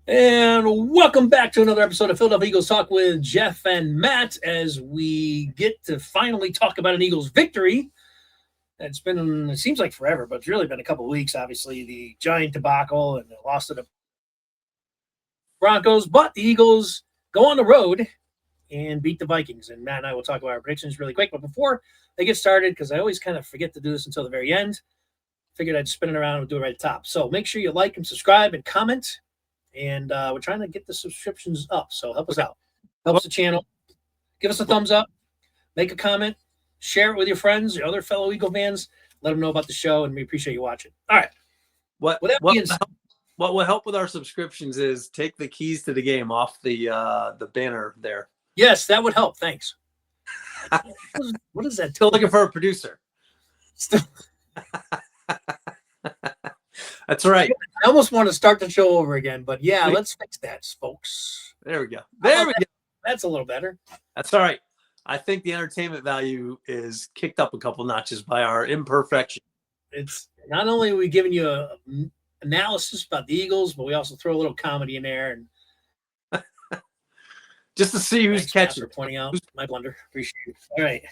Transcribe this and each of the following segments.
And welcome back to another episode of Philadelphia Eagles Talk with Geoff and Matt as we get to finally talk about an Eagles victory. It's been, it seems like forever, but it's really been a couple of weeks. Obviously, the Giant debacle and the loss to the Broncos, but the Eagles go on the road and beat the Vikings. And Matt and I will talk about our predictions really quick. But before they get started, because I always kind of forget to do this until the very end, figured I'd spin it around and do it right at the top. So make sure you like and subscribe and comment. And we're trying to get the subscriptions up. So help us out. Helps the channel. Give us a thumbs up. Make a comment. Share it with your friends, your other fellow Eagle fans. Let them know about the show, and we appreciate you watching. All right. What will help with our subscriptions is take the keys to the game off the banner there. Yes, that would help. Thanks. What is that? Still looking for a producer. That's right. I almost want to start the show over again, but yeah, let's fix that, folks. There we go. There we go. That's a little better. That's all right. I think the entertainment value is kicked up a couple notches by our imperfection. It's not only are we giving you a analysis about the Eagles, but we also throw a little comedy in there and just to see who's catching. For pointing out my blunder. Appreciate it. All right.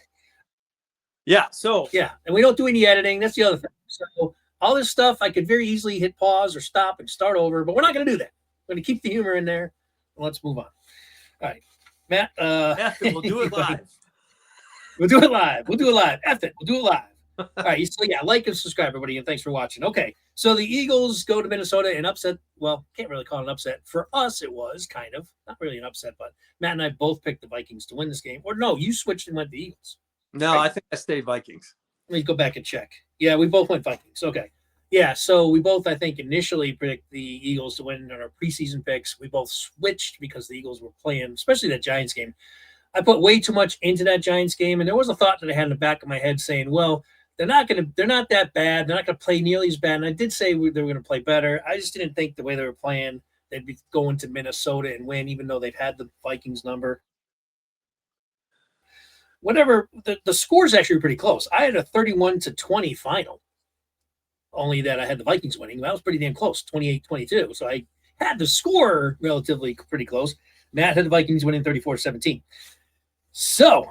Yeah. So and we don't do any editing. That's the other thing. So all this stuff, I could very easily hit pause or stop and start over, but we're not going to do that. We're going to keep the humor in there. Let's move on. All right, Matt. We'll do it live. We'll do it live. We'll do it live. We'll do it live. All right. So like and subscribe, everybody, and thanks for watching. Okay. So the Eagles go to Minnesota and upset. Well, can't really call it an upset. For us, it was kind of not really an upset, but Matt and I both picked the Vikings to win this game. Or no, you switched and went the Eagles. No, right? I think I stayed Vikings. Let me go back and check. Yeah, we both went Vikings. Okay. Yeah, so we both, I think, initially predict the Eagles to win in our preseason picks. We both switched because the Eagles were playing, especially that Giants game. I put way too much into that Giants game, and there was a thought that I had in the back of my head saying, well, they're not that bad. They're not going to play nearly as bad. And I did say they were going to play better. I just didn't think the way they were playing, they'd be going to Minnesota and win, even though they've had the Vikings number. Whatever, the scores actually were pretty close. I had a 31-20 final. Only that I had the Vikings winning. That was pretty damn close, 28-22. So I had the score relatively pretty close. Matt had the Vikings winning 34-17. So,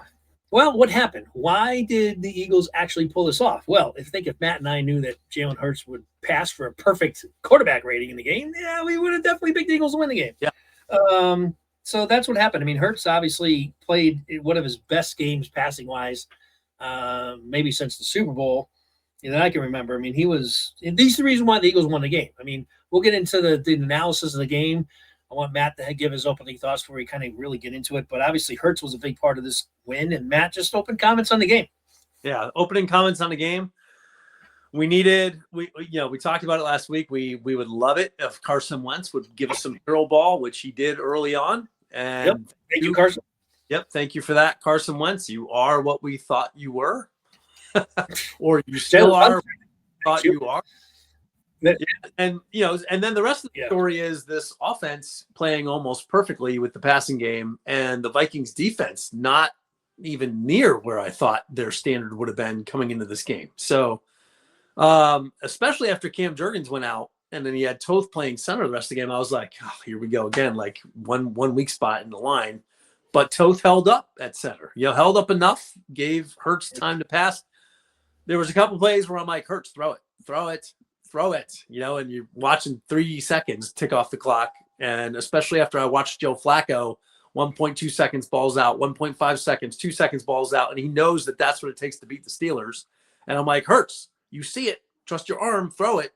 well, what happened? Why did the Eagles actually pull this off? Well, if Matt and I knew that Jalen Hurts would pass for a perfect quarterback rating in the game, yeah, we would have definitely picked the Eagles to win the game. Yeah. So that's what happened. I mean, Hurts obviously played one of his best games passing-wise, maybe since the Super Bowl. That I can remember. I mean, these are the reason why the Eagles won the game. I mean, we'll get into the analysis of the game. I want Matt to give his opening thoughts before we kind of really get into it. But obviously, Hurts was a big part of this win, and Matt just opened comments on the game. Yeah, opening comments on the game. We talked about it last week. We would love it if Carson Wentz would give us some hero ball, which he did early on. And thank you, Carson. Yep, thank you for that, Carson Wentz. You are what we thought you were. Or you still are thought you are. Yeah. And then the rest of the story is this offense playing almost perfectly with the passing game, and the Vikings defense not even near where I thought their standard would have been coming into this game. So especially after Cam Jurgens went out and then he had Toth playing center the rest of the game, I was like, oh, here we go again, like one weak spot in the line. But Toth held up at center, held up enough, gave Hurts time to pass. There was a couple plays where I'm like, Hurts, throw it, and you're watching 3 seconds tick off the clock. And especially after I watched Joe Flacco, 1.2 seconds, balls out, 1.5 seconds, 2 seconds, balls out. And he knows that that's what it takes to beat the Steelers. And I'm like, Hurts, you see it, trust your arm, throw it.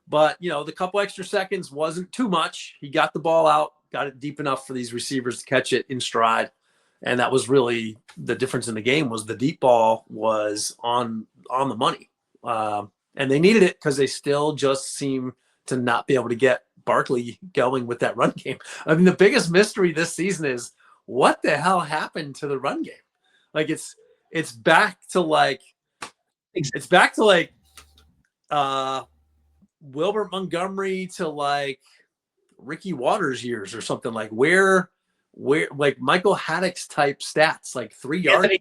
But, the couple extra seconds wasn't too much. He got the ball out, got it deep enough for these receivers to catch it in stride. And that was really the difference in the game, was the deep ball was on the money. And they needed it because they still just seem to not be able to get Barkley going with that run game. I mean, the biggest mystery this season is what the hell happened to the run game? Like it's back to Wilbert Montgomery to like Ricky Waters years or something, like where like Michael Haddock's type stats, like 3 yards,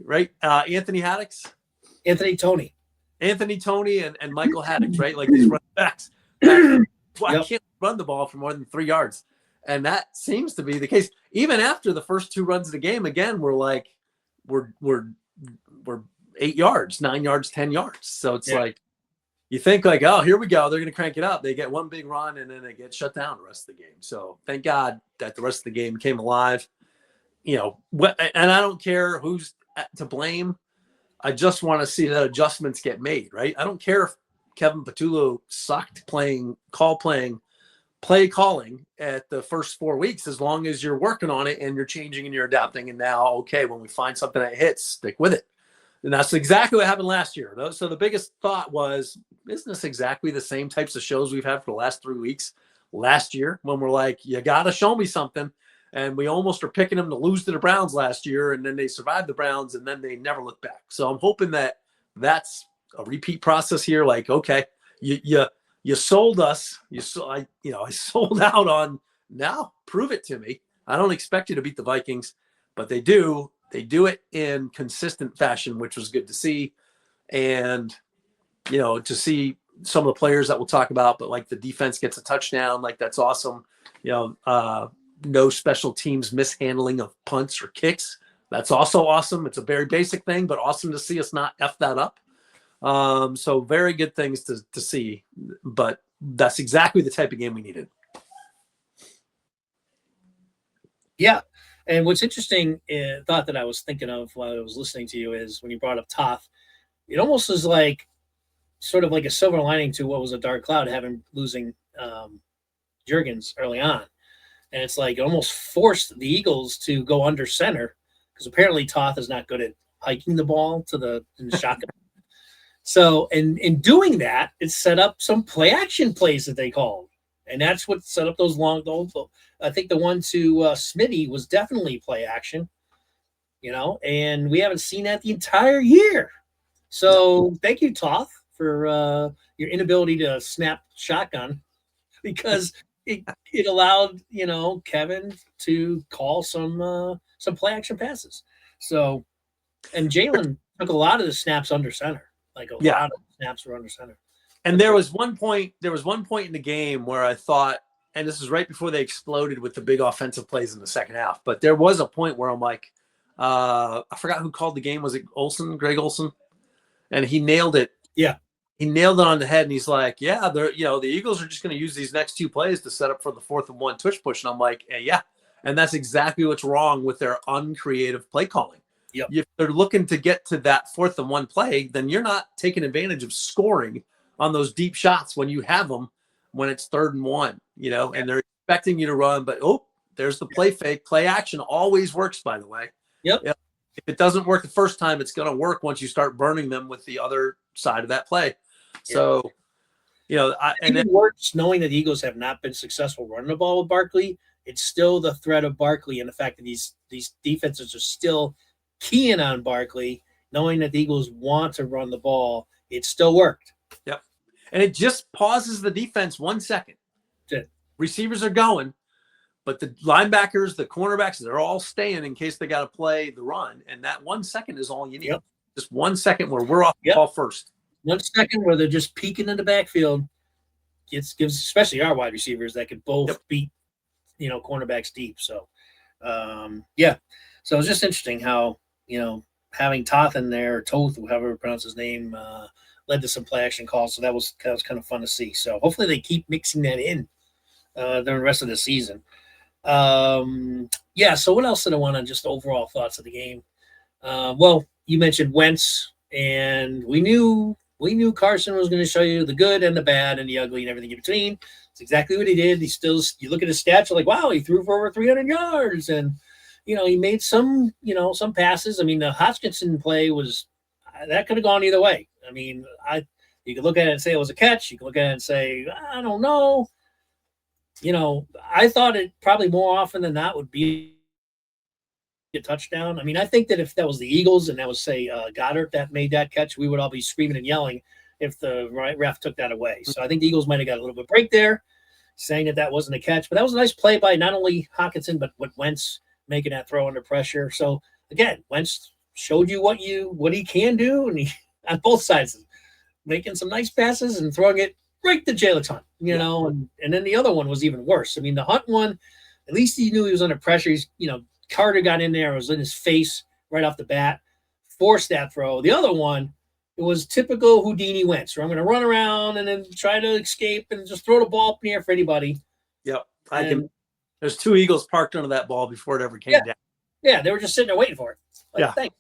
right? Anthony Tony and Michael Haddock, right? Like these running backs. Well, I can't run the ball for more than 3 yards. And that seems to be the case. Even after the first 2 runs of the game, again, we're 8 yards, 9 yards, 10 yards. So it's like, you think like, oh, here we go. They're going to crank it up. They get one big run and then they get shut down the rest of the game. So thank God that the rest of the game came alive. And I don't care who's to blame. I just want to see that adjustments get made, right? I don't care if Kevin Patullo sucked play calling at the first 4 weeks, as long as you're working on it and you're changing and you're adapting. And now, okay, when we find something that hits, stick with it. And that's exactly what happened last year. So the biggest thought was, isn't this exactly the same types of shows we've had for the last 3 weeks last year, when we're like, you got to show me something. And we almost are picking them to lose to the Browns last year. And then they survived the Browns and then they never looked back. So I'm hoping that that's a repeat process here. Like, okay, you sold us. I sold out on, now prove it to me. I don't expect you to beat the Vikings, but they do. They do it in consistent fashion, which was good to see. And, to see some of the players that we'll talk about, but like the defense gets a touchdown, like that's awesome. No special teams mishandling of punts or kicks. That's also awesome. It's a very basic thing, but awesome to see us not F that up. So very good things to see, but that's exactly the type of game we needed. Yeah. And what's interesting, thought that I was thinking of while I was listening to you, is when you brought up Toth, it almost was like sort of like a silver lining to what was a dark cloud, losing Juergens early on. And it's like it almost forced the Eagles to go under center, because apparently Toth is not good at hiking the ball in the shotgun. So in doing that, it set up some play action plays that they called. And that's what set up those I think the one to Smitty was definitely play action, and we haven't seen that the entire year. So thank you, Toth, for your inability to snap shotgun, because it allowed, Kevin to call some play action passes. So, and Jalen took a lot of the snaps under center, like a lot of snaps were under center. And there was one point in the game where I thought, and this was right before they exploded with the big offensive plays in the second half, but there was a point where I'm like, I forgot who called the game. Was it Greg Olsen? And he nailed it. Yeah. He nailed it on the head. And he's like, the Eagles are just going to use these next 2 plays to set up for the 4th and 1 tush push. And I'm like, yeah. And that's exactly what's wrong with their uncreative play calling. Yep. If they're looking to get to that 4th and 1 play, then you're not taking advantage of scoring on those deep shots when you have them, when it's 3rd and 1, and they're expecting you to run, but there's the play fake. Play action always works, by the way. Yep. If it doesn't work the first time, it's going to work once you start burning them with the other side of that play. Yep. So, I think it works knowing that the Eagles have not been successful running the ball with Barkley. It's still the threat of Barkley and the fact that these defenses are still keying on Barkley, knowing that the Eagles want to run the ball. It still worked. Yep. And it just pauses the defense 1 second. Receivers are going, but the linebackers, the cornerbacks, they're all staying in case they got to play the run. And that 1 second is all you need. Yep. Just 1 second where we're off the ball first. 1 second where they're just peeking in the backfield gives especially our wide receivers that could both beat, cornerbacks deep. So, So it's just interesting how, having Toth in there, or Toth, however you pronounce his name, led to some play action calls. So that was kind of fun to see. So hopefully they keep mixing that in during the rest of the season. So what else did I want to just overall thoughts of the game? Well, you mentioned Wentz, and we knew Carson was going to show you the good and the bad and the ugly and everything in between. It's exactly what he did. You look at his stats, you're like, wow, he threw for over 300 yards. And, he made some passes. I mean, the Hutchinson play that could have gone either way. I mean, you could look at it and say it was a catch. You could look at it and say, I don't know. I thought it probably more often than not would be a touchdown. I mean, I think that if that was the Eagles and that was, say, Goddard that made that catch, we would all be screaming and yelling if the ref took that away. So I think the Eagles might have got a little bit of break there, saying that wasn't a catch. But that was a nice play by not only Hockenson, but Wentz making that throw under pressure. So, again, Wentz showed you what he can do, and he on both sides, making some nice passes and throwing it right to Jalen Hunt, you know, and then the other one was even worse. I mean, the Hunt one, at least he knew he was under pressure. He's, you know, Carter got in there, it was in his face right off the bat, forced that throw. The other one, it was typical Houdini Wentz, where I'm going to run around and then try to escape and just throw the ball up in the air for anybody. Yep. There's 2 Eagles parked under that ball before it ever came down. Yeah, they were just sitting there waiting for it. Like, thanks.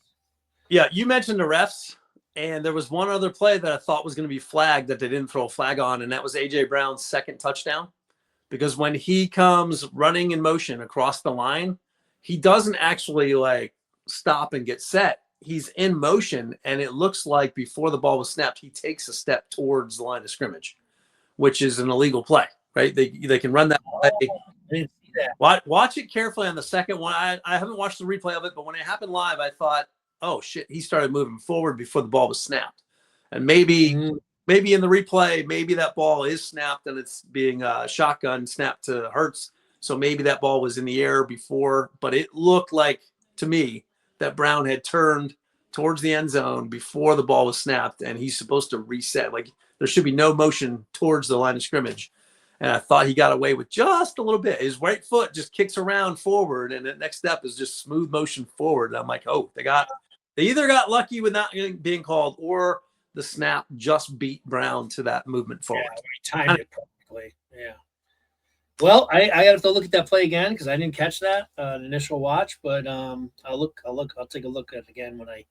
Yeah, you mentioned the refs, and there was one other play that I thought was going to be flagged that they didn't throw a flag on, and that was A.J. Brown's second touchdown. Because when he comes running in motion across the line, he doesn't actually like stop and get set. He's in motion, and it looks like before the ball was snapped, he takes a step towards the line of scrimmage, which is an illegal play, right? They can run that play. I didn't see that. Watch it carefully on the second one. I haven't watched the replay of it, but when it happened live, I thought, oh shit, he started moving forward before the ball was snapped. And maybe in the replay, maybe that ball is snapped and it's being shotgun snapped to Hurts. So maybe that ball was in the air before, but it looked like to me that Brown had turned towards the end zone before the ball was snapped, and he's supposed to reset. Like there should be no motion towards the line of scrimmage. And I thought he got away with just a little bit. His right foot just kicks around forward, and the next step is just smooth motion forward. And I'm like, oh, they either got lucky with not being called, or the snap just beat Brown to that movement forward. Yeah, timed it perfectly. Yeah. Well, I have to look at that play again because I didn't catch that initial watch, but I'll take a look at it again when I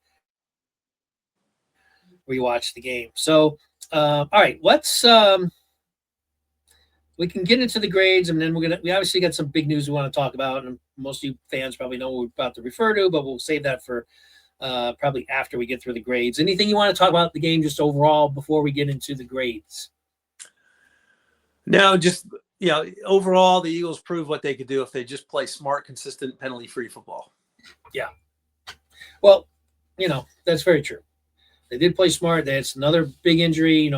rewatch the game. So, all right, let's we can get into the grades, and then we obviously got some big news we want to talk about, and most of you fans probably know what we're about to refer to, but we'll save that for probably after we get through the grades. Anything you want to talk about the game just overall before we get into the grades? No, just overall, the Eagles prove what they could do if they just play smart, consistent, penalty-free football. Yeah. Well, that's very true. They did play smart. That's another big injury.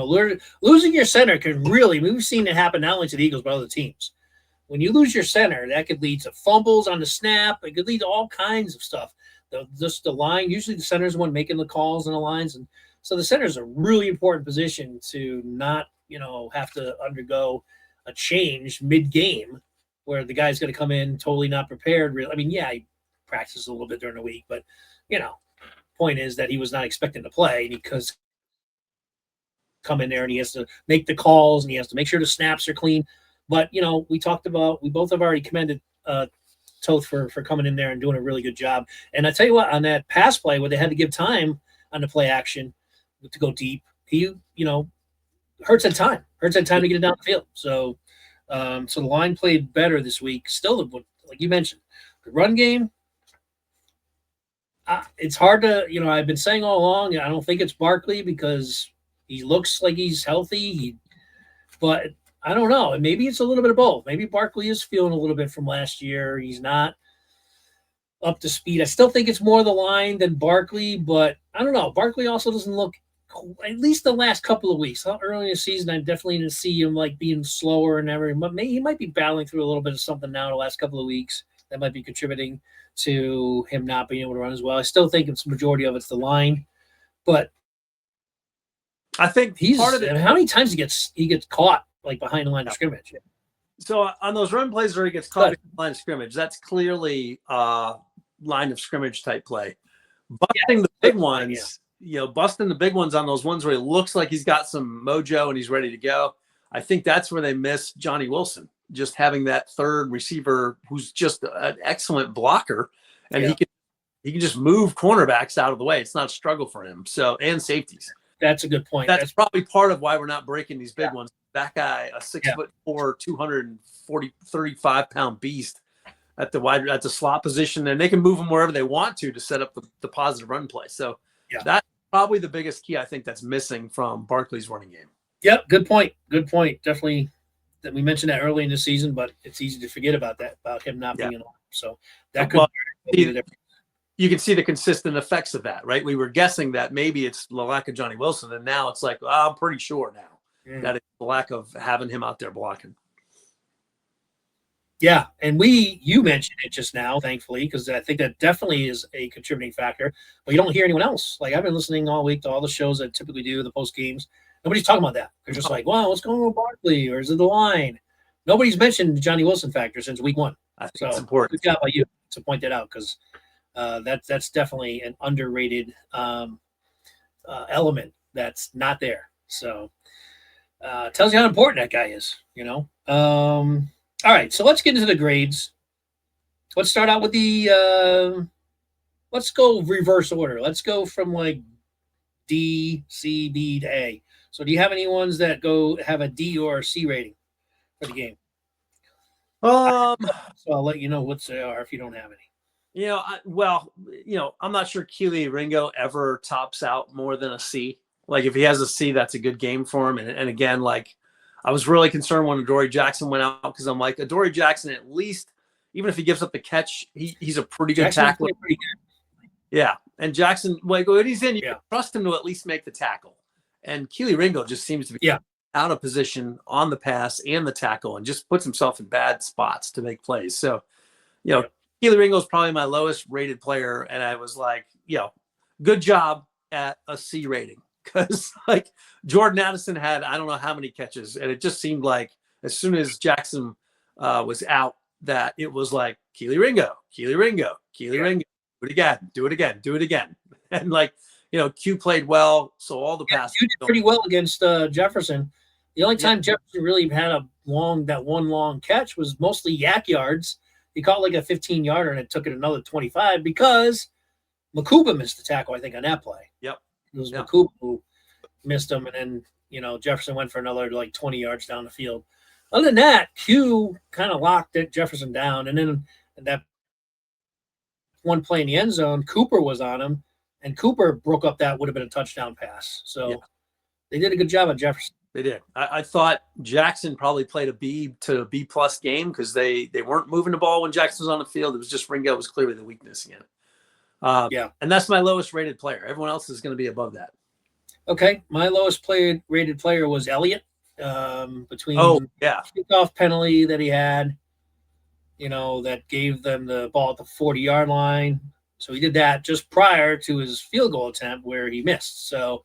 Losing your center can really, we've seen it happen not only to the Eagles, but other teams. When you lose your center, that could lead to fumbles on the snap. It could lead to all kinds of stuff. Just the line, usually the center is the one making the calls and the lines. And so the center is a really important position to not, have to undergo a change mid-game where the guy's going to come in totally not prepared. I mean, yeah, he practices a little bit during the week, but, point is that he was not expecting to play because come in there and he has to make the calls and he has to make sure the snaps are clean. But, we both have already commended Toth for coming in there and doing a really good job. And I tell you what, on that pass play where they had to give time on the play action to go deep, he, Hurts had time to get it down the field. So, so the line played better this week. Still, like you mentioned, the run game, it's hard to, I've been saying all along, I don't think it's Barkley because he looks like he's healthy. But I don't know. Maybe it's a little bit of both. Maybe Barkley is feeling a little bit from last year. He's not up to speed. I still think it's more the line than Barkley, but I don't know. Barkley also doesn't look, at least the last couple of weeks. Early in the season, I definitely didn't see him like being slower and everything. But maybe he might be battling through a little bit of something now the last couple of weeks that might be contributing to him not being able to run as well. I still think it's the majority of it's the line, but I think he's part of it. How many times he gets caught like behind the line of scrimmage? So on those run plays where he gets caught behind the line of scrimmage, that's clearly line of scrimmage type play. Busting the big ones, busting the big ones on those ones where it looks like he's got some mojo and he's ready to go. I think that's where they miss Johnny Wilson. Just having that third receiver who's just an excellent blocker, and he can just move cornerbacks out of the way. It's not a struggle for him. So, and safeties. That's a good point. That's probably part of why we're not breaking these big ones. That guy, a 6'4", 235-pound beast at the slot position, and they can move him wherever they want to set up the positive run play. So that's probably the biggest key I think that's missing from Barkley's running game. Yep, good point. Good point. Definitely. That we mentioned that early in the season, but it's easy to forget about him not being in line. So that could be the difference. You can see the consistent effects of that, right? We were guessing that maybe it's the lack of Johnny Wilson, and now it's like, I'm pretty sure now that it's the lack of having him out there blocking. Yeah, and you mentioned it just now, thankfully, because I think that definitely is a contributing factor. But you don't hear anyone else. Like I've been listening all week to all the shows that I typically do, the post games. Nobody's talking about that. They're just like, wow, what's going on with Barkley? Or is it the line? Nobody's mentioned the Johnny Wilson factor since week 1. I think it's important. Good job by you to point that out, because that's definitely an underrated element that's not there. So tells you how important that guy is, All right, so let's get into the grades. Let's start out with the let's go reverse order. Let's go from like D, C, B to A. So do you have any ones that have a D or a C rating for the game? So I'll let you know what they are if you don't have any. I'm not sure Keely Ringo ever tops out more than a C. Like if he has a C, that's a good game for him. And again, like I was really concerned when Adoree Jackson went out, because I'm like, Adoree Jackson, at least, even if he gives up the catch, he's a pretty good tackler. Pretty good. Yeah. And Jackson, like when he's in, you can trust him to at least make the tackle. And Keely Ringo just seems to be out of position on the pass and the tackle, and just puts himself in bad spots to make plays. So, Keely Ringo is probably my lowest rated player. And I was like, good job at a C rating. Because like Jordan Addison had, I don't know how many catches. And it just seemed like as soon as Jackson was out, that it was like Keely Ringo. Do it again. And like, Q played well. So all the passes. Q did pretty well against Jefferson. The only time Jefferson really had one long catch was mostly yak yards. He caught like a 15-yarder and it took it another 25 because Makuba missed the tackle, I think, on that play. Yep. It was Makuba who missed him, and then, Jefferson went for another like 20 yards down the field. Other than that, Q kind of locked Jefferson down, and then that one play in the end zone, Cooper was on him, and Cooper broke up that would have been a touchdown pass. So they did a good job on Jefferson. They did. I thought Jackson probably played a B to a B+ game because they weren't moving the ball when Jackson was on the field. It was just Ringo was clearly the weakness again. And that's my lowest rated player. Everyone else is going to be above that. Okay. My lowest rated player was Elliott. Between kickoff penalty that he had, that gave them the ball at the 40-yard line. So he did that just prior to his field goal attempt where he missed. So,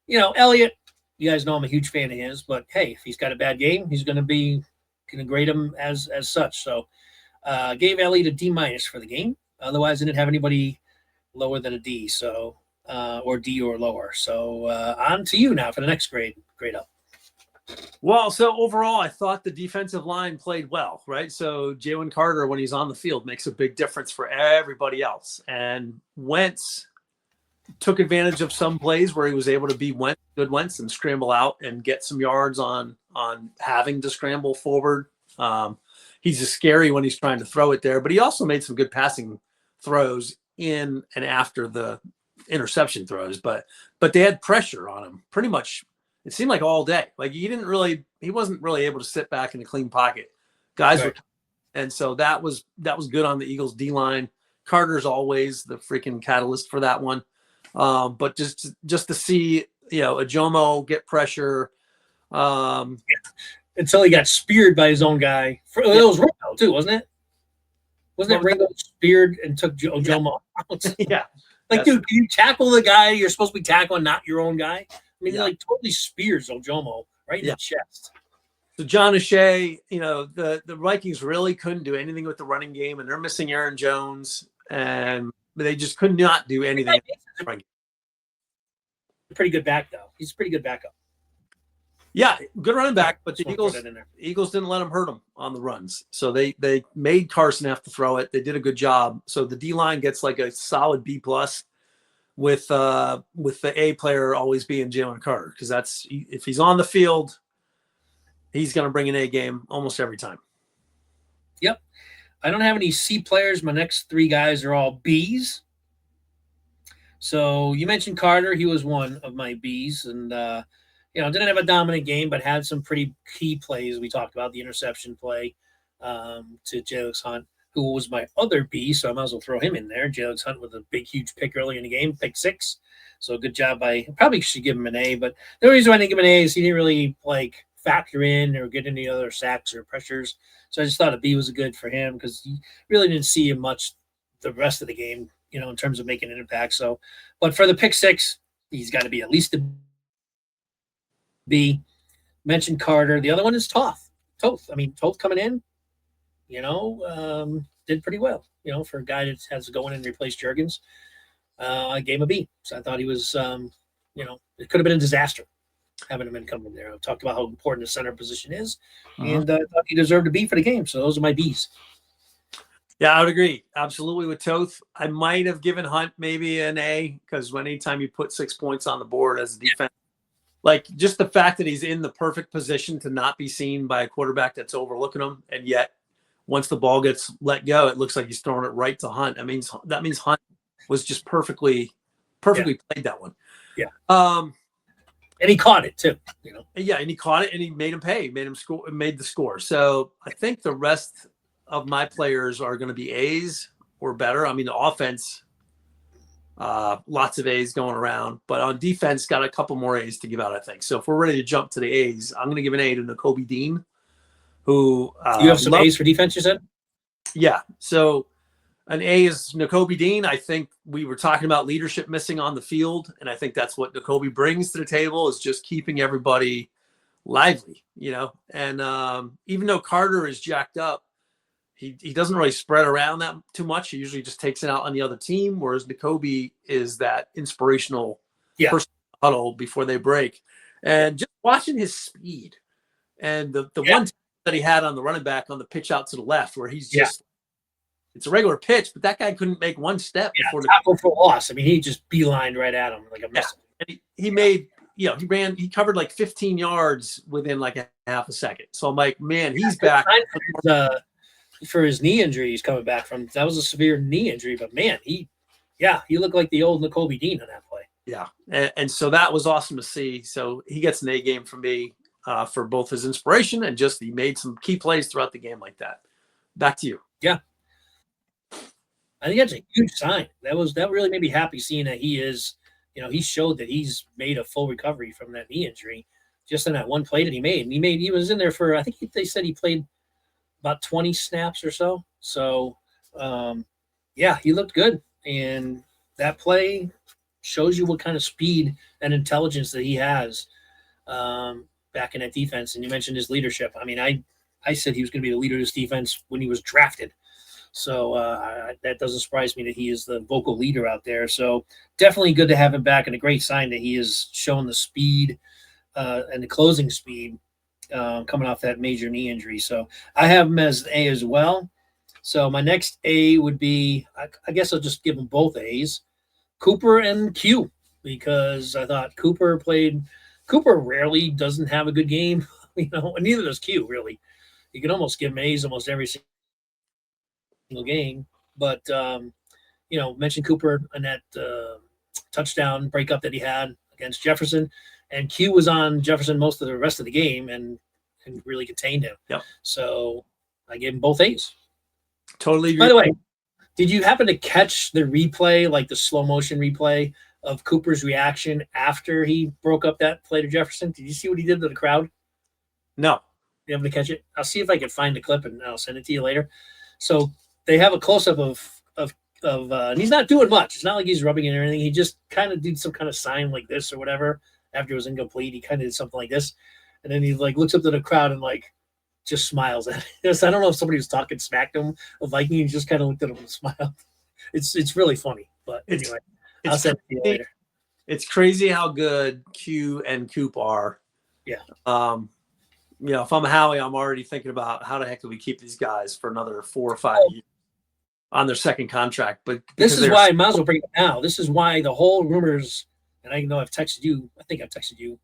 Elliott, you guys know I'm a huge fan of his, but hey, if he's got a bad game, he's going to grade him as such. So gave Elliott a D- for the game. Otherwise, I didn't have anybody lower than a D, so or D or lower. So on to you now for the next grade up. Well, so overall, I thought the defensive line played well, right? So Jalen Carter, when he's on the field, makes a big difference for everybody else. And Wentz took advantage of some plays where he was able to be good Wentz and scramble out and get some yards on having to scramble forward. He's just scary when he's trying to throw it there, but he also made some good passing throws in and after the interception throws. But they had pressure on him pretty much. It seemed like all day. Like he wasn't really able to sit back in a clean pocket. Guys were, and so that was good on the Eagles D line. Carter's always the freaking catalyst for that one. But just to see, Ajomo get pressure. Until he got speared by his own guy. It was Ringo too, wasn't it? Wasn't it Ringo speared and took Ajomo out? Yeah. Like, dude, can you tackle the guy you're supposed to be tackling, not your own guy? I mean, he like totally spears Ojomo right in the chest. So John O'Shea, the Vikings really couldn't do anything with the running game, and they're missing Aaron Jones, and they just could not do anything. Pretty good back though. He's a pretty good backup. Yeah, good running back, but the Eagles didn't let him hurt him on the runs. So they made Carson have to throw it. They did a good job. So the D line gets like a solid B+. With the A player always being Jalen Carter, because that's, if he's on the field, he's going to bring an A game almost every time. Yep. I don't have any C players. My next three guys are all Bs. So you mentioned Carter. He was one of my Bs, and didn't have a dominant game, but had some pretty key plays. We talked about the interception play to Jalen Hunt, who was my other B, so I might as well throw him in there. Jalen Hunt with a big, huge pick early in the game, pick 6. So good job probably should give him an A, but the reason why I didn't give him an A is he didn't really factor in or get any other sacks or pressures. So I just thought a B was good for him because you really didn't see him much the rest of the game, in terms of making an impact. So, but for the pick 6, he's got to be at least a B. Mentioned Carter. The other one is Toth. Toth. I mean, Toth coming in, did pretty well, for a guy that has to go in and replace Jurgens. I gave him a B. So I thought he was, it could have been a disaster having him in coming there. I've talked about how important the center position is, and I thought he deserved a B for the game. So those are my Bs. Yeah, I would agree. Absolutely with Toth. I might have given Hunt maybe an A because anytime you put 6 points on the board as a defense, like just the fact that he's in the perfect position to not be seen by a quarterback that's overlooking him, and yet once the ball gets let go, it looks like he's throwing it right to Hunt. That means Hunt was just perfectly played that one. Yeah. And he caught it too. Yeah, and he caught it, and he made him pay, made the score. So I think the rest of my players are going to be A's or better. I mean, the offense, lots of A's going around, but on defense, got a couple more A's to give out, I think. So if we're ready to jump to the A's, I'm going to give an A to Nakobe Dean, who you have some A's for defense, you said? Yeah. So an A is Nakobe Dean. I think we were talking about leadership missing on the field, and I think that's what Nakobe brings to the table is just keeping everybody lively, And even though Carter is jacked up, he doesn't really spread around that too much. He usually just takes it out on the other team, whereas Nakobe is that inspirational person huddle before they break. And just watching his speed and the one that he had on the running back on the pitch out to the left where he's just it's a regular pitch, but that guy couldn't make one step before tackle for loss. I mean, he just beelined right at him like a missile. And he made he covered like 15 yards within like a half a second. So I'm like, man, he's back. For his knee injury he's coming back from. That was a severe knee injury, but man, he looked like the old Nakobe Dean on that play. Yeah, and so that was awesome to see. So he gets an A game from me for both his inspiration and just he made some key plays throughout the game like that. Back to you. Yeah. I think that's a huge sign. That really made me happy seeing that he is, he showed that he's made a full recovery from that knee injury just in that one play that he made. And he was in there for, I think they said he played about 20 snaps or so. So, he looked good. And that play shows you what kind of speed and intelligence that he has back in that defense. And you mentioned his leadership. I mean, I said he was going to be the leader of this defense when he was drafted. So that doesn't surprise me that he is the vocal leader out there. So definitely good to have him back, and a great sign that he is showing the speed and the closing speed coming off that major knee injury. So I have him as A as well. So my next A would be, I guess I'll just give them both A's, Cooper and Q, because I thought Cooper rarely doesn't have a good game, and neither does Q really. You can almost give him A's almost every single game, but mentioned Cooper and that touchdown breakup that he had against Jefferson, and Q was on Jefferson most of the rest of the game and really contained him. Yep. So I gave him both A's. Totally agree. By the way, did you happen to catch the replay, like the slow motion replay of Cooper's reaction after he broke up that play to Jefferson? Did you see what he did to the crowd? No. You able to catch it? I'll see if I can find the clip and I'll send it to you later. So they have a close-up of and he's not doing much. It's not like he's rubbing it or anything. He just kind of did some kind of sign like this or whatever after it was incomplete. He kind of did something like this, and then he looks up to the crowd and just smiles at it. I don't know if somebody was talking smack to him of Viking. He just kind of looked at him and smiled. It's really funny, but anyway, I'll send it to you later. It's crazy how good Q and Coop are. Yeah. If I'm Howie, I'm already thinking about how the heck do we keep these guys for another 4 or 5 years on their second contract. But this is why I might as well bring it now. This is why the whole rumors, and I know I've texted you. I think I've texted you.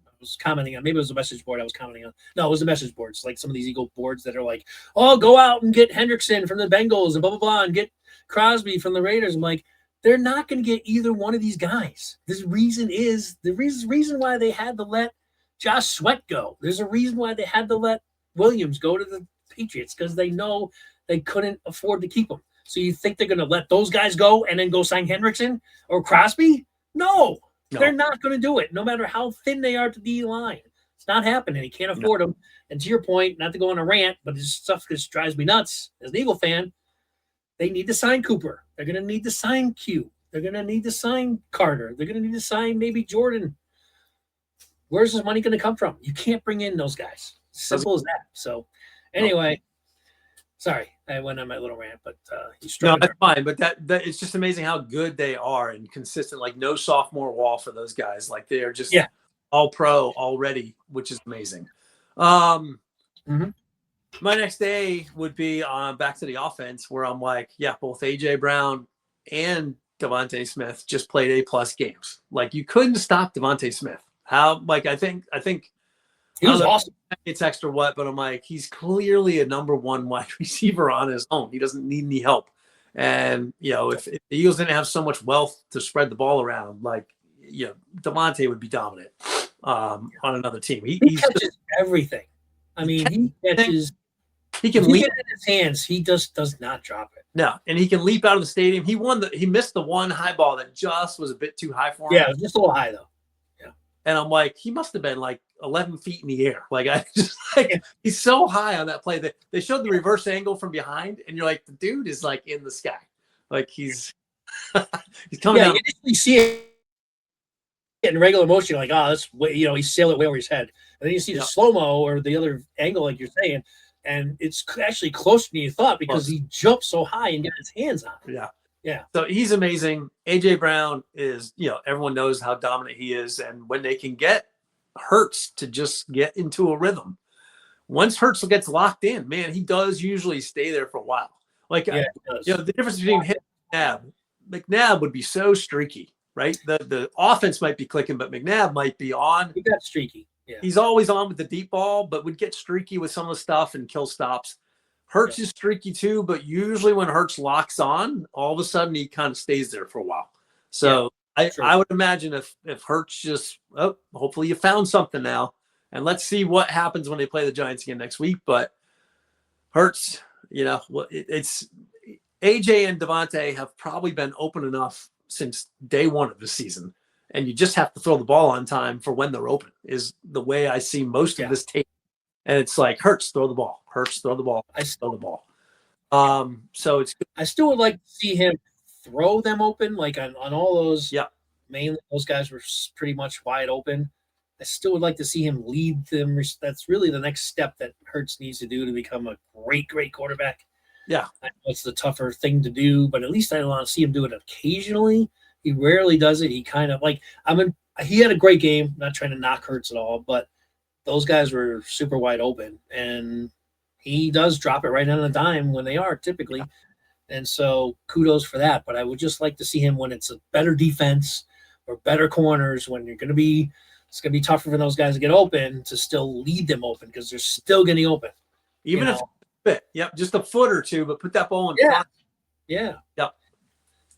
I was commenting on, maybe it was a message board I was commenting on. No, it was the message boards, like some of these Eagle boards that are like, oh, go out and get Hendrickson from the Bengals and blah, blah, blah, and get Crosby from the Raiders. I'm like, they're not going to get either one of these guys. The reason why they had to let Josh Sweat go. There's a reason why they had to let Williams go to the Patriots, because they know they couldn't afford to keep him. So you think they're going to let those guys go and then go sign Hendrickson or Crosby? No, they're not going to do it, no matter how thin they are to the line. It's not happening. He can't afford them. And to your point, not to go on a rant, but this stuff just drives me nuts as an Eagle fan. They need to sign Cooper. They're going to need to sign Q. They're going to need to sign Carter. They're going to need to sign maybe Jordan. where's his money going to come from? You can't bring in those guys. Simple as that. So, anyway, sorry, I went on my little rant, but no, that's fine. But that it's just amazing how good they are and consistent. Like no sophomore wall for those guys. Like they are just all pro already, which is amazing. My next day would be back to the offense, where I'm like, yeah, both AJ Brown and Devontae Smith just played A+ games. Like you couldn't stop Devontae Smith. How? Like I think he was awesome. It's extra what, but I'm like, he's clearly a number one wide receiver on his own. He doesn't need any help. And if the Eagles didn't have so much wealth to spread the ball around, like Devontae would be dominant on another team. He catches everything. I mean, he catches. He can leap in his hands. He just does not drop it. No, and he can leap out of the stadium. He missed the one high ball that just was a bit too high for him. Yeah, it was just a little high though. Yeah. And I'm like, he must have been like 11 feet in the air. Like he's so high on that play that they showed the reverse angle from behind, and you're like, the dude is like in the sky. Like he's coming down. You initially see it in regular motion, like, that's he's sailing way over his head. And then you see the slow-mo or the other angle, like you're saying. And it's actually closer than you thought because he jumped so high and got his hands on it. Yeah. Yeah. So he's amazing. AJ Brown is, everyone knows how dominant he is. And when they can get Hurts to just get into a rhythm, once Hurts gets locked in, man, he does usually stay there for a while. Like, the difference between him and McNabb would be so streaky, right? The offense might be clicking, but McNabb might be on. He got streaky. Yeah. He's always on with the deep ball, but would get streaky with some of the stuff and kill stops. Hurts is streaky too, but usually when Hurts locks on, all of a sudden he kind of stays there for a while. So I would imagine if Hurts just, hopefully you found something now, and let's see what happens when they play the Giants again next week. But Hurts, it's AJ and Devontae have probably been open enough since day one of the season. And you just have to throw the ball on time for when they're open is the way I see most of this tape. And it's like, Hurts, throw the ball. Hurts, throw the ball. Throw the ball. So it's good. I still would like to see him throw them open, like on all those. Yeah. Mainly those guys were pretty much wide open. I still would like to see him lead them. That's really the next step that Hurts needs to do to become a great, great quarterback. Yeah. I know it's the tougher thing to do, but at least I want to see him do it occasionally. He rarely does it. He kind of he had a great game, not trying to knock Hurts at all, but those guys were super wide open, and he does drop it right on a dime when they are typically. And so kudos for that. But I would just like to see him when it's a better defense or better corners, when it's going to be tougher for those guys to get open, to still lead them open, because they're still getting open. Even if fit. Yep. Just a foot or two, but put that ball in front. Yeah. Yep.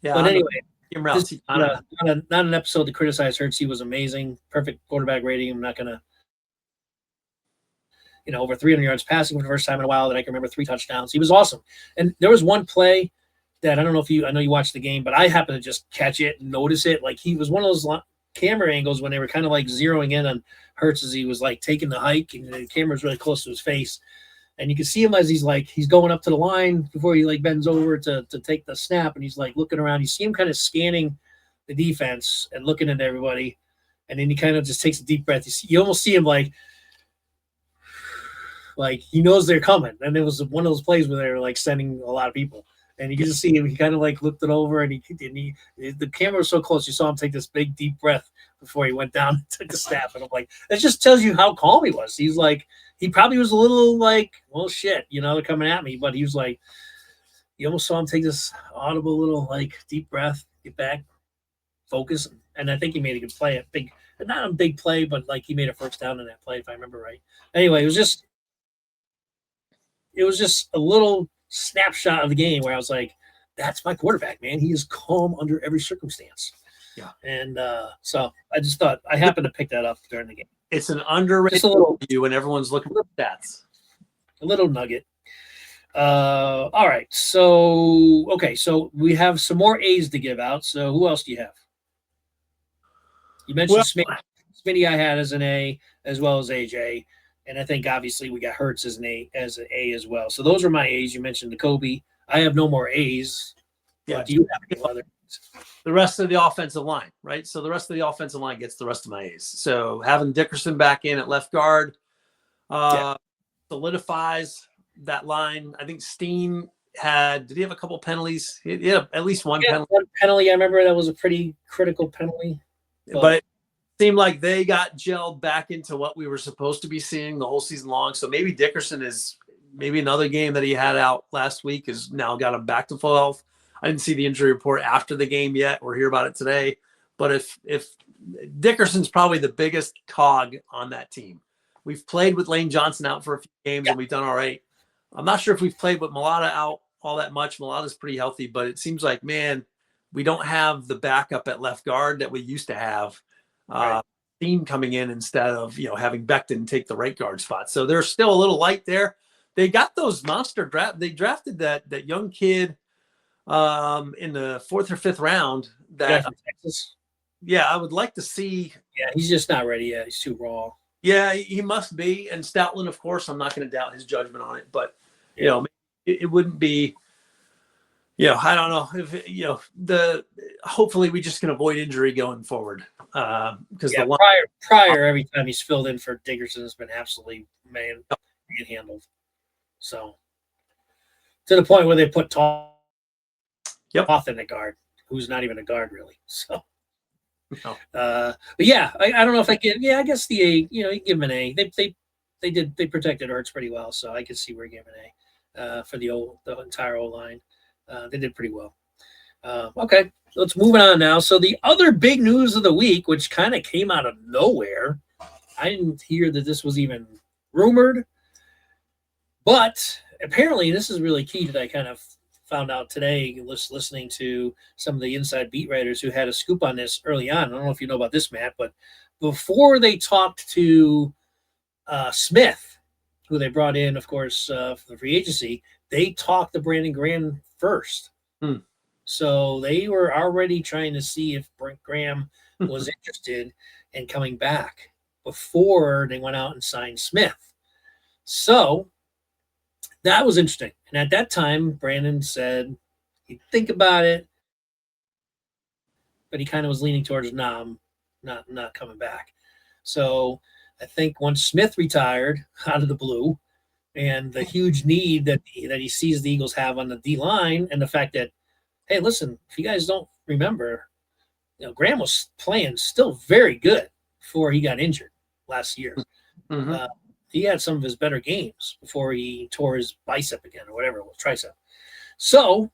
Yeah. But anyway, this, not an episode to criticize Hurts. He was amazing. Perfect quarterback rating. I'm not going to, over 300 yards passing for the first time in a while that I can remember, 3 touchdowns. He was awesome. And there was one play that I don't know I know you watched the game, but I happened to just catch it and notice it. Like, he was one of those camera angles when they were kind of like zeroing in on Hurts as he was like taking the hike, and the camera was really close to his face. And you can see him as he's going up to the line before he bends over to take the snap, and he's looking around. You see him kind of scanning the defense and looking at everybody, and then he kind of just takes a deep breath. You almost see him like he knows they're coming. And it was one of those plays where they were sending a lot of people, and you can just see him. He kind of looked it over, and the camera was so close. You saw him take this big deep breath before he went down and took the snap. And I'm like, that just tells you how calm he was. He's he probably was a little well, shit, they're coming at me. But he was you almost saw him take this audible little deep breath, get back, focus. And I think he made a good play. Not a big play, but he made a first down in that play, if I remember right. Anyway, it was just a little snapshot of the game where I was like, that's my quarterback, man. He is calm under every circumstance. Yeah. And so I just thought I happened to pick that up during the game. It's an underrated view when everyone's looking for stats. A little nugget. All right. So we have some more A's to give out. So who else do you have? You mentioned Smitty I had as an A, as well as AJ. And I think obviously we got Hurts as an A as well. So those are my A's. You mentioned the Kobe. I have no more A's. Yeah. Do you have any other? the rest of the offensive line, right? So the rest of the offensive line gets the rest of my A's. So having Dickerson back in at left guard solidifies that line. I think Steen did he have a couple penalties? He had at least one penalty. One penalty. I remember that was a pretty critical penalty. But it seemed like they got gelled back into what we were supposed to be seeing the whole season long. So maybe Dickerson is maybe another game that he had out last week has now got him back to full health. I didn't see the injury report after the game yet or hear about it today. But if Dickerson's probably the biggest cog on that team. We've played with Lane Johnson out for a few games and we've done all right. I'm not sure if we've played with Mulata out all that much. Mulata's pretty healthy, but it seems like, man, we don't have the backup at left guard that we used to have. Team coming in instead of, having Becton take the right guard spot. So they're still a little light there. They got those monster draft. They drafted that young kid in the 4th or 5th round. From Texas. Yeah, I would like to see. Yeah, he's just not ready yet. He's too raw. Yeah, he must be. And Stoutland, of course, I'm not going to doubt his judgment on it. But, it wouldn't be, I don't know if, hopefully we just can avoid injury going forward. Because prior, every time he's filled in for Dickerson has been absolutely handled. So to the point where they put Toth in the guard, who's not even a guard really. So, but yeah, I don't know if I can. Yeah, I guess the A. You give him an A. They protected Ertz pretty well, so I could see where he gave him an A for the entire O line. They did pretty well. Okay, let's move on now. So the other big news of the week, which kind of came out of nowhere, I didn't hear that this was even rumored, but apparently this is really key that I kind of found out today listening to some of the inside beat writers who had a scoop on this early on. I don't know if you know about this, Matt, but before they talked to Smith, who they brought in, of course, for the free agency, they talked to Brandon Graham first. So they were already trying to see if Graham was interested in coming back before they went out and signed Smith. So that was interesting. And at that time, Brandon said he'd think about it, but he kind of was leaning towards, I'm not coming back. So I think once Smith retired out of the blue and the huge need that he sees the Eagles have on the D-line and the fact that, hey, listen, if you guys don't remember, Graham was playing still very good before he got injured last year. Mm-hmm. He had some of his better games before he tore his bicep again or whatever it was, tricep. So,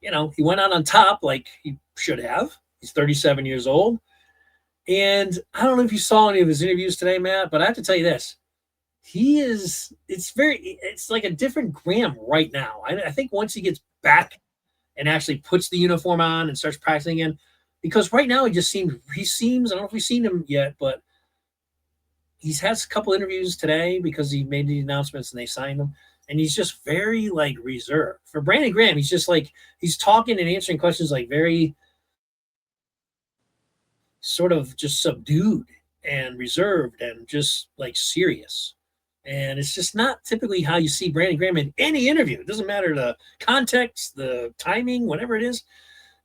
he went out on top like he should have. He's 37 years old. And I don't know if you saw any of his interviews today, Matt, but I have to tell you this. It's like a different Graham right now. I think once he gets back and actually puts the uniform on and starts practicing again, because right now he seems, I don't know if we've seen him yet, but he's had a couple interviews today because he made the announcements and they signed him. And he's just very reserved. For Brandon Graham, he's just he's talking and answering questions very sort of just subdued and reserved and just serious. And it's just not typically how you see Brandon Graham in any interview. It doesn't matter the context, the timing, whatever it is.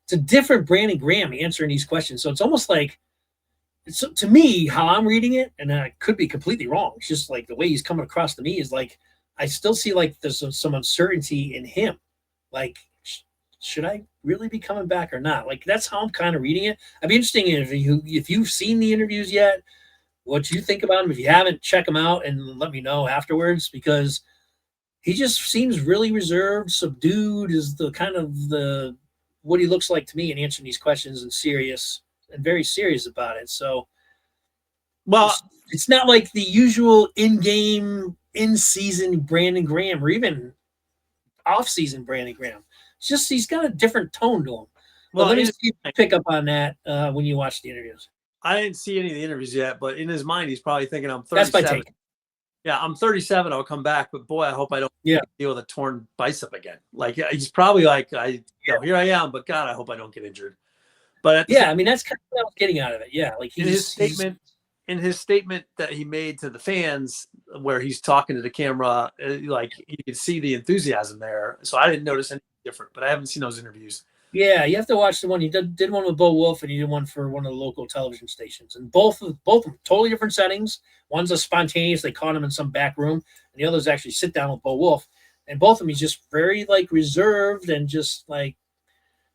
It's a different Brandon Graham answering these questions. So it's almost to me, how I'm reading it, and I could be completely wrong. It's just the way he's coming across to me is I still see there's some uncertainty in him. Should I really be coming back or not? That's how I'm kind of reading it. I'd be interested if you've seen the interviews yet, what you think about him. If you haven't, check him out and let me know afterwards, because he just seems really reserved, subdued is the kind of what he looks like to me in answering these questions and serious and very serious about it. So, well, it's not like the usual in-game, in-season Brandon Graham or even off-season Brandon Graham. It's just he's got a different tone to him. Well, let me see if you pick up on that when you watch the interviews. I didn't see any of the interviews yet, but in his mind, he's probably thinking, I'm 37. That's my take. Yeah, I'm 37. I'll come back, but boy, I hope I don't deal with a torn bicep again. He's probably here I am, but God, I hope I don't get injured. But I mean, that's kind of what I was getting out of it. Yeah, in his statement that he made to the fans, where he's talking to the camera, you could see the enthusiasm there. So I didn't notice anything different, but I haven't seen those interviews. Yeah, you have to watch the one. He did one with Bo Wolf, and he did one for one of the local television stations. And both of them totally different settings. One's a spontaneous; they caught him in some back room, and the other's actually sit down with Bo Wolf. And both of them, he's just very like reserved and just like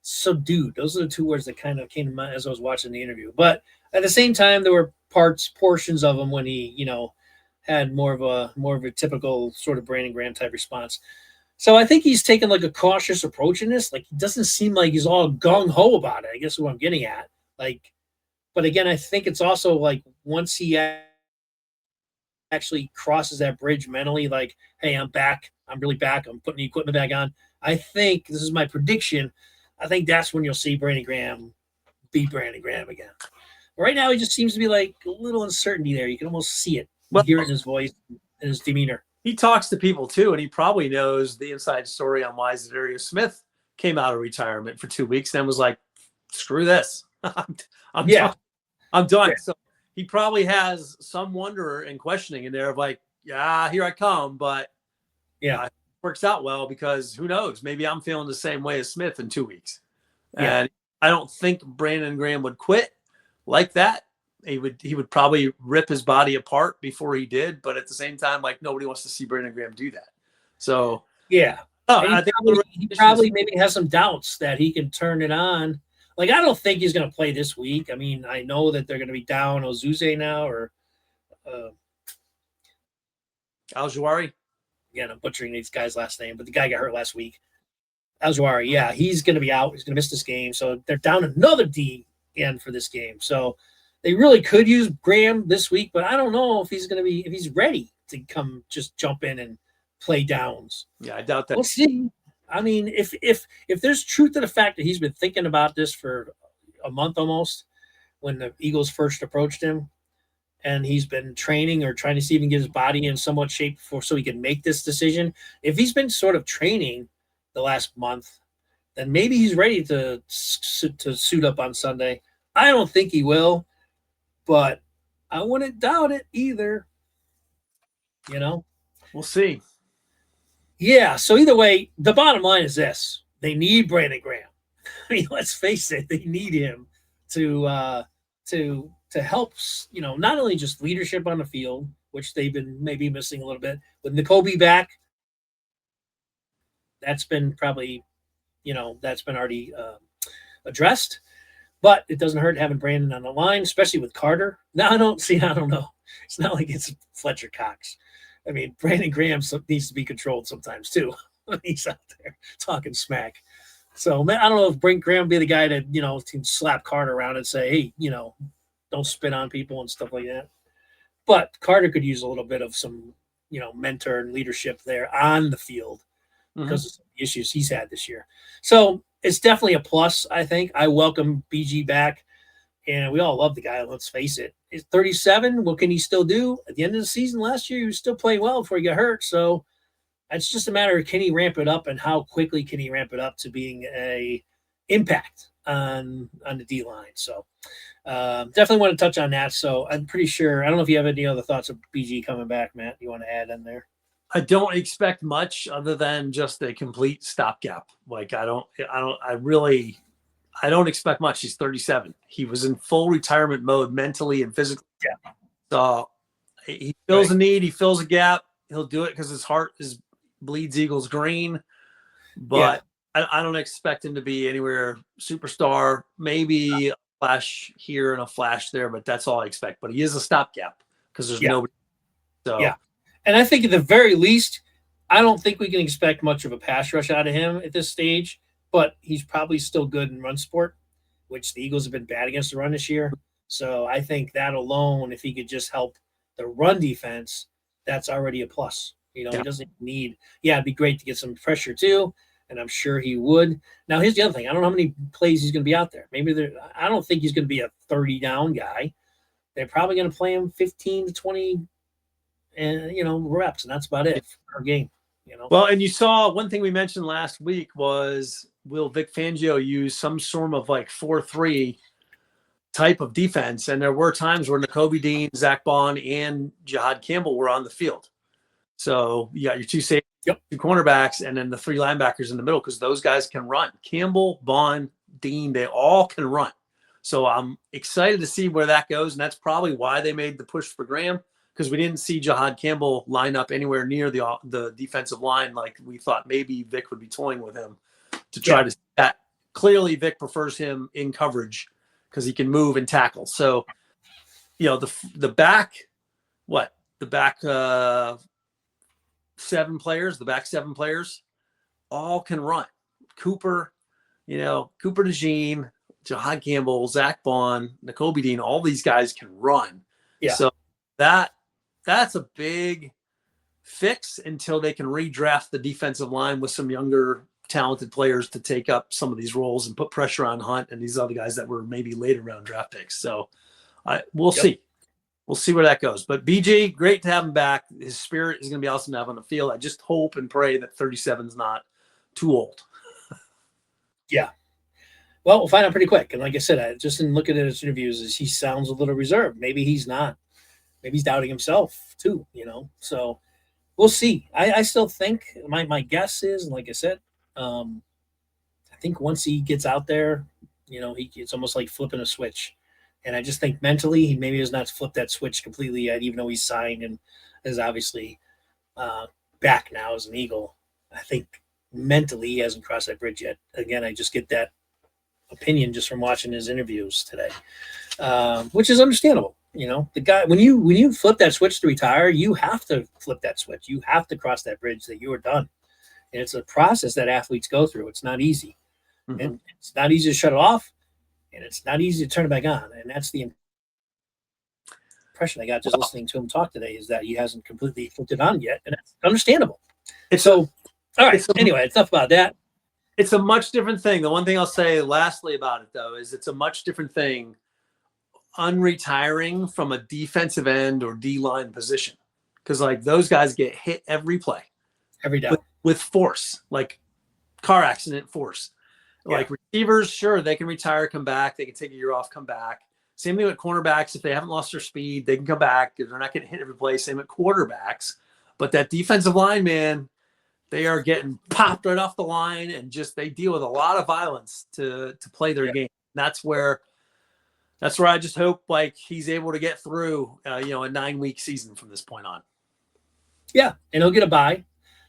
subdued. Those are the two words that kind of came to mind as I was watching the interview. But at the same time, there were portions of him when he, had more of a typical sort of Brandon Graham type response. So I think he's taken like a cautious approach in this. Like he doesn't seem like he's all gung ho about it. I guess is what I'm getting at. Like, but again, I think it's also like once he actually crosses that bridge mentally, like, hey, I'm back. I'm really back. I'm putting the equipment back on. I think this is my prediction. I think that's when you'll see Brandon Graham beat Brandon Graham again. But right now, he just seems to be like a little uncertainty there. You can almost see it. You hear it in his voice and his demeanor. He talks to people too, and he probably knows the inside story on why Zadarius Smith came out of retirement for 2 weeks and was like, "Screw this, I'm done. I'm done." Yeah. So he probably has some wonder and questioning in there of like, "Yeah, here I come," but it works out well because who knows? Maybe I'm feeling the same way as Smith in 2 weeks, and I don't think Brandon Graham would quit like that. He would probably rip his body apart before he did, but at the same time, like nobody wants to see Brandon Graham do that. So I think he probably maybe has some doubts that he can turn it on. Like I don't think he's going to play this week. I mean, I know that they're going to be down Ozuze now or Al-Jawari. Again, I'm butchering these guys' last name, but the guy got hurt last week. Al-Jawari, he's going to be out. He's going to miss this game, so they're down another D end for this game. So they really could use Graham this week, but I don't know if he's ready to come just jump in and play downs. Yeah, I doubt that. We'll see. I mean, if there's truth to the fact that he's been thinking about this for a month almost when the Eagles first approached him, and he's been training or trying to see if he can get his body in somewhat shape so he can make this decision. If he's been sort of training the last month, then maybe he's ready to suit up on Sunday. I don't think he will, but I wouldn't doubt it either. We'll see. Yeah. So either way, the bottom line is this: they need Brandon Graham. I mean, let's face it, they need him to help. Not only just leadership on the field, which they've been maybe missing a little bit, with N'Kobe back. That's been probably, that's been already addressed. But it doesn't hurt having Brandon on the line, especially with Carter. Now, I don't know. It's not like it's Fletcher Cox. I mean, Brandon Graham needs to be controlled sometimes, too, when he's out there talking smack. So, man, I don't know if Graham will be the guy that, can slap Carter around and say, hey, don't spit on people and stuff like that. But Carter could use a little bit of some, mentor and leadership there on the field because of some issues he's had this year. So it's definitely a plus, I think. I welcome BG back, and we all love the guy, let's face it. He's 37. What can he still do? At the end of the season last year, he was still playing well before he got hurt. So it's just a matter of can he ramp it up and how quickly can he ramp it up to being a impact on the D-line. So definitely want to touch on that. So I'm pretty sure. I don't know if you have any other thoughts of BG coming back, Matt. You want to add in there? I don't expect much other than just a complete stopgap. Like I don't expect much. He's 37. He was in full retirement mode mentally and physically. Yeah. So he fills a need. He fills a gap. He'll do it because his heart bleeds Eagles green. But I don't expect him to be anywhere superstar. Maybe a flash here and a flash there, but that's all I expect. But he is a stopgap because there's nobody. So yeah. And I think at the very least, I don't think we can expect much of a pass rush out of him at this stage, but he's probably still good in run support, which the Eagles have been bad against the run this year. So I think that alone, if he could just help the run defense, that's already a plus. He doesn't need – it'd be great to get some pressure too, and I'm sure he would. Now, here's the other thing. I don't know how many plays he's going to be out there. I don't think he's going to be a 30-down guy. They're probably going to play him 15 to 20 reps, and that's about it per game. Well, and you saw one thing we mentioned last week was will Vic Fangio use some sort of like 4-3 type of defense? And there were times where N'Kobe Dean, Zach Bond, and Jihad Campbell were on the field. So you got your two safeties, Yep. two cornerbacks, and then the three linebackers in the middle, because those guys can run. Campbell, Bond, Dean, they all can run. So I'm excited to see where that goes, and that's probably why they made the push for Graham, because we didn't see Jahad Campbell line up anywhere near the defensive line like we thought maybe Vic would be toying with him to try to see that. Clearly, Vic prefers him in coverage because he can move and tackle. So, the back seven players all can run. Cooper DeJean, Jahad Campbell, Zach Bond, Nakobe Dean, all these guys can run. Yeah. So that's a big fix until they can redraft the defensive line with some younger, talented players to take up some of these roles and put pressure on Hunt and these other guys that were maybe later round draft picks. So we'll see. We'll see where that goes. But BG, great to have him back. His spirit is going to be awesome to have on the field. I just hope and pray that 37 is not too old. Yeah. Well, we'll find out pretty quick. And like I said, just in looking at his interviews, he sounds a little reserved. Maybe he's not. Maybe he's doubting himself too, So we'll see. I still think my guess is, like I said, I think once he gets out there, it's almost like flipping a switch. And I just think mentally he maybe has not flipped that switch completely yet, even though he's signed and is obviously back now as an Eagle. I think mentally he hasn't crossed that bridge yet. Again, I just get that opinion just from watching his interviews today, which is understandable. The guy, when you flip that switch to retire, you have to flip that switch. You have to cross that bridge that you are done. And it's a process that athletes go through. It's not easy. Mm-hmm. And it's not easy to shut it off. And it's not easy to turn it back on. And that's the impression I got just listening to him talk today, is that he hasn't completely flipped it on yet. And that's understandable. All right. Anyway, enough about that. It's a much different thing. The one thing I'll say lastly about it, though, is it's a much different thing unretiring from a defensive end or D-line position. Because, those guys get hit every play. Every down. With force, like car accident force. Yeah. Like receivers, sure, they can retire, come back. They can take a year off, come back. Same thing with cornerbacks. If they haven't lost their speed, they can come back. They're not getting hit every play. Same with quarterbacks. But that defensive line, man, they are getting popped right off the line, and they deal with a lot of violence to play their game. That's where I just hope he's able to get through, a 9-week season from this point on. Yeah, and he'll get a bye.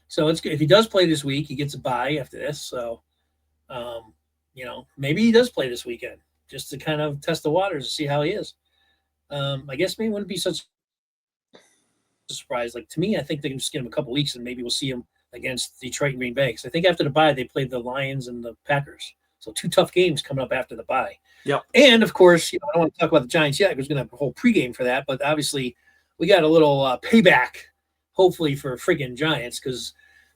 So it's good. If he does play this week, he gets a bye after this. So, maybe he does play this weekend just to kind of test the waters and see how he is. I guess maybe it wouldn't be such a surprise. To me, I think they can just get him a couple weeks and maybe we'll see him against Detroit and Green Bay. Because I think after the bye, they played the Lions and the Packers. So 2 tough games coming up after the bye. Yeah. And, of course, I don't want to talk about the Giants yet because we're going to have a whole pregame for that. But obviously, we got a little payback, hopefully, for friggin' Giants, because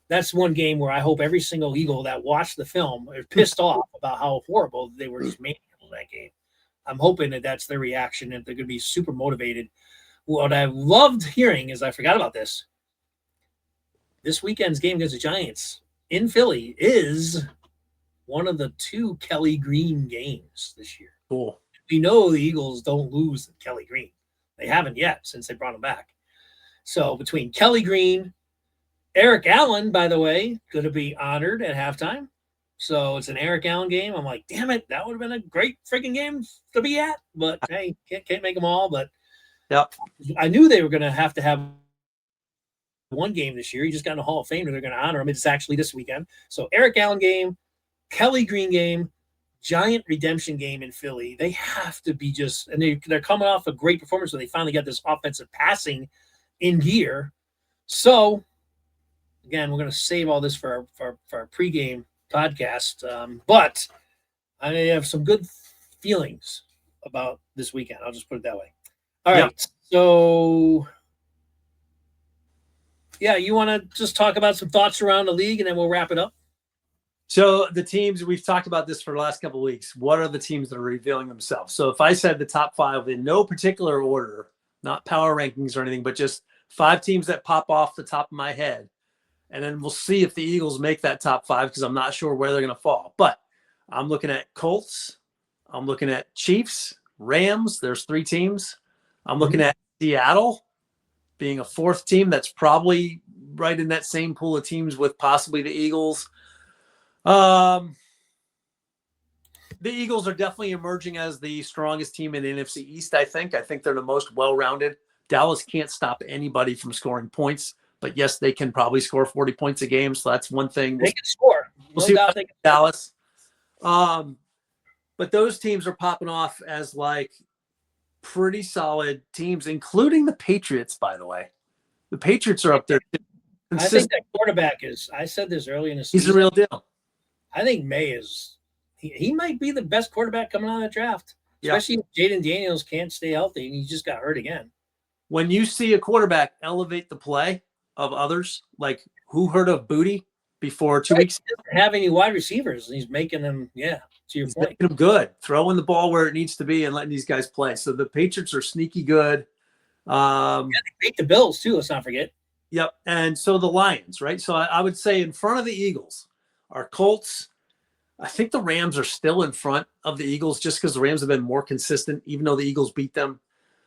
that's one game where I hope every single Eagle that watched the film is pissed off about how horrible they were just manhandling that game. I'm hoping that that's their reaction, and they're going to be super motivated. What I loved hearing is, I forgot about this. This weekend's game against the Giants in Philly is one of the 2 Kelly Green games this year. Cool. We know the Eagles don't lose Kelly Green. They haven't yet since they brought him back. So between Kelly Green, Eric Allen, by the way, going to be honored at halftime. So it's an Eric Allen game. I'm like, damn it, that would have been a great freaking game to be at. But, hey, can't make them all. But yep. I knew they were going to have one game this year. He just got in the Hall of Fame, and they're going to honor him. It's actually this weekend. So Eric Allen game, Kelly Green game, Giant redemption game in Philly. They have to be and they're coming off a great performance when they finally got this offensive passing in gear. So, again, we're going to save all this for our pregame podcast. But I have some good feelings about this weekend. I'll just put it that way. All right. Yeah. So, yeah, you want to just talk about some thoughts around the league, and then we'll wrap it up? So the teams, we've talked about this for the last couple of weeks. What are the teams that are revealing themselves? So if I said the top 5 in no particular order, not power rankings or anything, but just 5 teams that pop off the top of my head, and then we'll see if the Eagles make that top 5 because I'm not sure where they're going to fall. But I'm looking at Colts. I'm looking at Chiefs, Rams. There's 3 teams. I'm looking at Seattle being a 4th team that's probably right in that same pool of teams with possibly the Eagles. The Eagles are definitely emerging as the strongest team in the NFC East, I think. I think they're the most well-rounded. Dallas can't stop anybody from scoring points, but yes, they can probably score 40 points a game. So that's one thing. They can score. We'll see about Dallas. But those teams are popping off as like pretty solid teams, including the Patriots, by the way. The Patriots are up there. I think that quarterback is, I said this early in the season. He's a real deal. I think May is, he might be the best quarterback coming out of the draft, especially if Jaden Daniels can't stay healthy and he just got hurt again. When you see a quarterback elevate the play of others, like who heard of Booty before 2 weeks? He doesn't have any wide receivers, and he's making them, to your point. Making them good, throwing the ball where it needs to be and letting these guys play. So the Patriots are sneaky good. They beat the Bills too, let's not forget. Yep. And so the Lions, right? So I would say in front of the Eagles are Colts. I think the Rams are still in front of the Eagles just because the Rams have been more consistent, even though the Eagles beat them.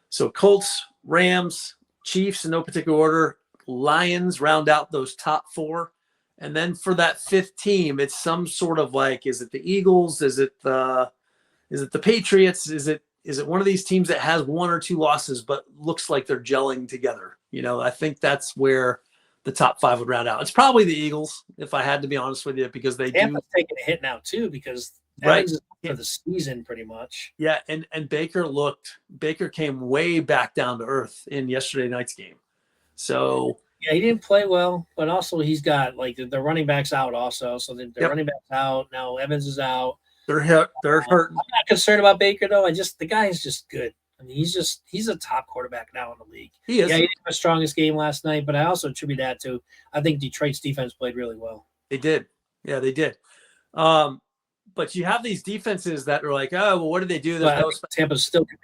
So Colts, Rams, Chiefs in no particular order, Lions round out those top four. And then for that fifth team, it's some sort of like, is it the Eagles? Is it the Patriots? Is it one of these teams that has one or two losses, but looks like they're gelling together? I think that's where the top five would round out. It's probably the Eagles, if I had to be honest with you, because Tampa's taking a hit now too, because Evans is for the season pretty much. Yeah, and Baker came way back down to earth in yesterday night's game. So he didn't play well, but also he's got like the running backs out also. So the running backs out now. Evans is out. They're hurting. I'm not concerned about Baker though. The guy is just good. I mean, he's a top quarterback now in the league. He is. Yeah, he didn't have the strongest game last night, but I also attribute that to I think Detroit's defense played really well. They did. Yeah, they did. But you have these defenses that are like, oh, well, what did they do? Tampa's still good.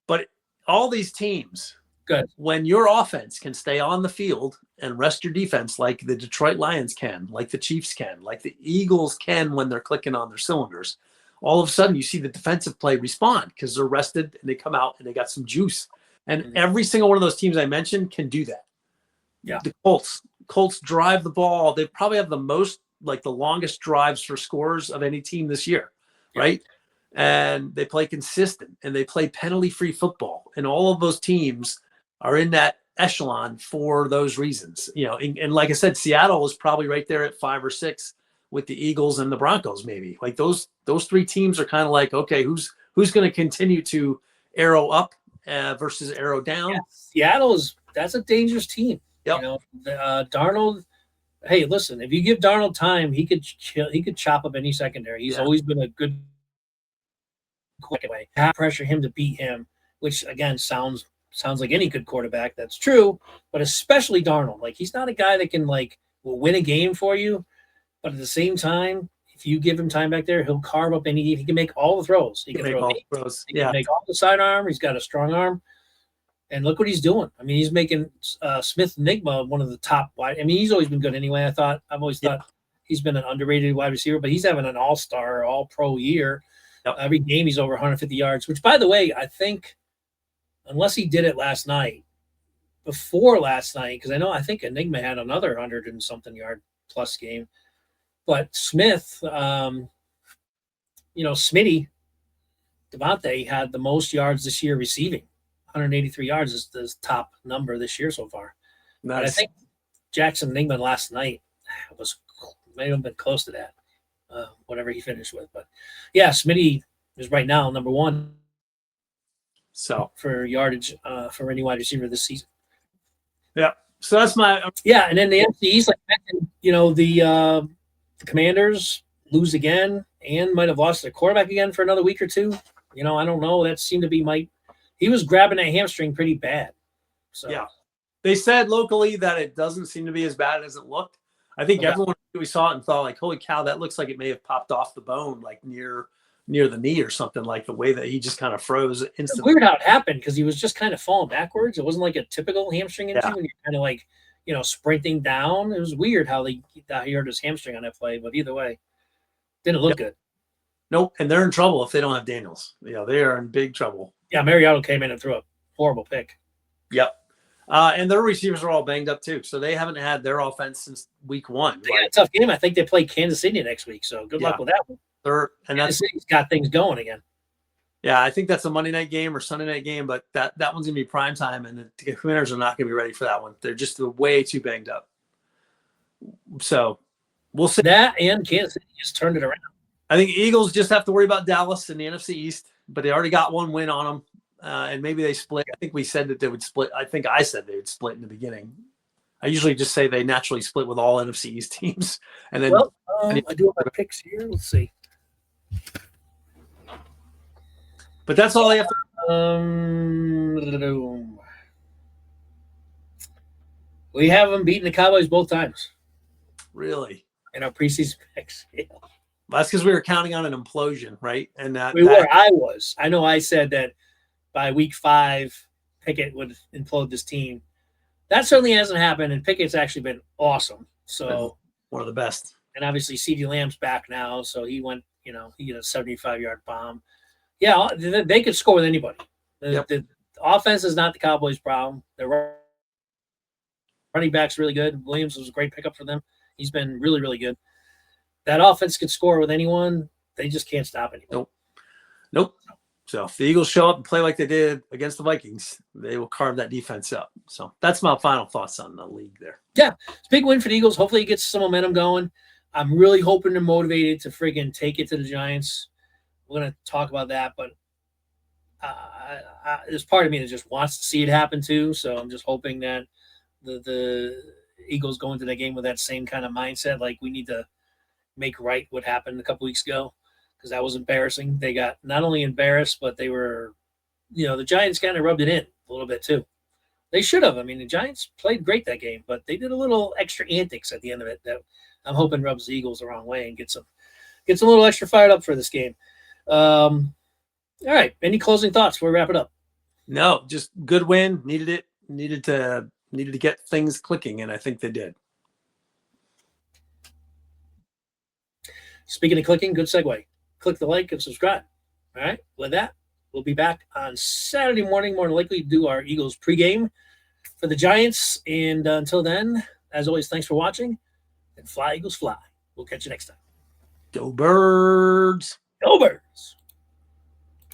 But all these teams, good. When your offense can stay on the field and rest your defense like the Detroit Lions can, like the Chiefs can, like the Eagles can when they're clicking on their cylinders, all of a sudden you see the defensive play respond because they're rested and they come out and they got some juice. And every single one of those teams I mentioned can do that. Yeah. The Colts drive the ball. They probably have the most, like the longest drives for scores of any team this year, right? And they play consistent and they play penalty-free football. And all of those teams are in that echelon for those reasons. And like I said, Seattle is probably right there at 5 or 6 with the Eagles and the Broncos, maybe. Like those three teams are kind of like, okay, who's going to continue to arrow up versus arrow down? Yeah. That's a dangerous team. Yep. Darnold. Hey, listen, if you give Darnold time, he could chop up any secondary. He's always been a good quick way. Pressure him to beat him, which again sounds like any good quarterback. That's true, but especially Darnold. Like he's not a guy that can will win a game for you, but at the same time, if you give him time back there, he'll carve up any. He can make all the throws. He can make all the throws. He can make all the sidearm. He's got a strong arm. And look what he's doing. I mean, he's making Smith Nigma one of the top wide. I mean, he's always been good anyway. I've always thought he's been an underrated wide receiver, but he's having an all-star, all-pro year. Yep. Every game he's over 150 yards, which, by the way, I think, unless he did it before last night, because I think Enigma had another 100 and something yard plus game. But Smith, Smitty, Devontae had the most yards this year receiving. 183 yards is the top number this year so far. Nice. But I think Jackson Ningman last night may have been close to that, whatever he finished with. But yeah, Smitty is right now number one. So for yardage for any wide receiver this season. Yeah. So that's my and then the NFC East, the Commanders lose again and might have lost their quarterback again for another week or two. I don't know. That seemed to be he was grabbing a hamstring pretty bad. So yeah, they said locally that it doesn't seem to be as bad as it looked. I think everyone we saw it and thought like, holy cow, that looks like it may have popped off the bone, like near the knee or something, like the way that he just kind of froze instantly. It's weird how it happened because he was just kind of falling backwards. It wasn't like a typical hamstring injury when you're kind of sprinting down. It was weird how he hurt his hamstring on that play, but either way, didn't look good. Nope, and they're in trouble if they don't have Daniels. They are in big trouble. Yeah, Mariotto came in and threw a horrible pick. Yep. And their receivers are all banged up too, so they haven't had their offense since week 1. They got a tough game. I think they play Kansas City next week, so good luck with that one. Kansas City's got things going again. Yeah, I think that's a Monday night game or Sunday night game, but that one's gonna be prime time, and the Commanders are not gonna be ready for that one. They're just way too banged up. So we'll see. That and Kansas City just turned it around. I think Eagles just have to worry about Dallas in the NFC East, but they already got one win on them, and maybe they split. I think we said that they would split. I think I said they would split in the beginning. I usually just say they naturally split with all NFC East teams, and then I do have my picks here. Let's see. But that's all I have to. We have them beating the Cowboys both times. Really? In our preseason picks. Yeah. That's because we were counting on an implosion, right? And I was. I know I said that by week 5, Pickett would implode this team. That certainly hasn't happened, and Pickett's actually been awesome. So one of the best. And obviously CeeDee Lamb's back now, so he went, he hit a 75-yard bomb. Yeah, they could score with anybody. The offense is not the Cowboys' problem. Their running back's really good. Williams was a great pickup for them. He's been really, really good. That offense can score with anyone. They just can't stop anyone. Nope. So if the Eagles show up and play like they did against the Vikings, they will carve that defense up. So that's my final thoughts on the league there. Yeah, it's a big win for the Eagles. Hopefully it gets some momentum going. I'm really hoping they're motivated to friggin' take it to the Giants. We're going to talk about that, but there's part of me that just wants to see it happen too. So I'm just hoping that the Eagles go into that game with that same kind of mindset. Like, we need to make right what happened a couple weeks ago, because that was embarrassing. They got not only embarrassed, but they were, the Giants kind of rubbed it in a little bit too. They should have. I mean, the Giants played great that game, but they did a little extra antics at the end of it that I'm hoping rubs the Eagles the wrong way and gets them a little extra fired up for this game. All right. Any closing thoughts before we wrap it up? No, just good win. Needed to get things clicking, and I think they did. Speaking of clicking, good segue. Click the like and subscribe. All right. With that, we'll be back on Saturday morning, more than likely to do our Eagles pregame for the Giants. And until then, as always, thanks for watching. And fly, Eagles, fly. We'll catch you next time. Go Birds. Go Birds.